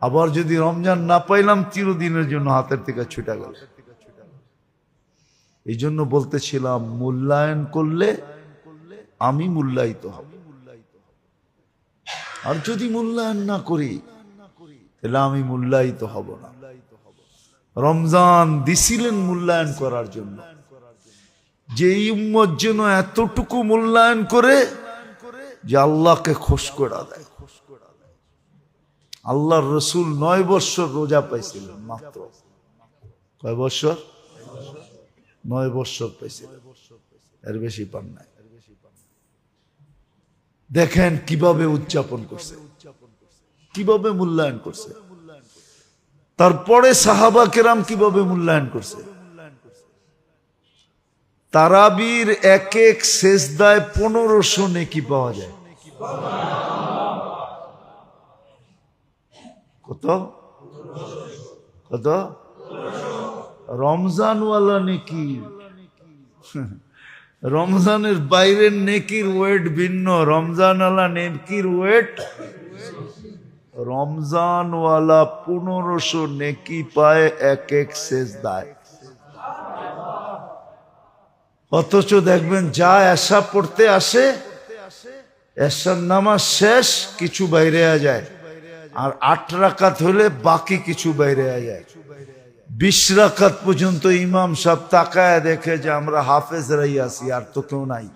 আবার যদি রমজান না পাইলাম চিরদিনের জন্য হাতের থেকে ছুটে গেল। এই জন্য বলতেছিলাম মূল্যায়ন করলে আমি মূল্যায়িত হব, আর যদি মূল্যায়ন না করি তাহলে আমি মূল্যায়িত হব না। রমজান দিছিলেন মূল্যায়ন করার জন্য, যে এই উম্মত যেন এতটুকু মূল্যায়ন করে যে আল্লাহকে খুশ করে দেয়। আল্লাহর রসুল 9 বছর রোজা পাইছিলেন মাত্র। কয় বছর? 9 বছর পাইছিলেন, এর বেশি পান নাই। দেখেন কিভাবে উদযাপন করছে, কিভাবে মূল্যায়ন করছে। তারপরে সাহাবা কেরাম কিভাবে মূল্যায়ন করছে। তারাবির এক এক সেজদায় 1500 নেকি পাওয়া যায়। কত কত? রমজানওয়ালা নেকি, রমজানের বাইরের নেকির ওয়েট ভিন্ন, রমজানওয়ালা নেকির ওয়েট। রমজানওয়ালা 1500 নেকি পায় এক এক সেজদায়। অথচ দেখবেন যা এশা পড়তে আসে, এশার নামাজ শেষ কিছু বাইরে যায়, আর 8 রাকাত হলে বাকি কিছু বাইরে যায়। 20 রাকাত পর্যন্ত ইমাম সাহেব তাকায় দেখে যে আমরা হাফেজরাই আছি, আর তো কেউ নাই।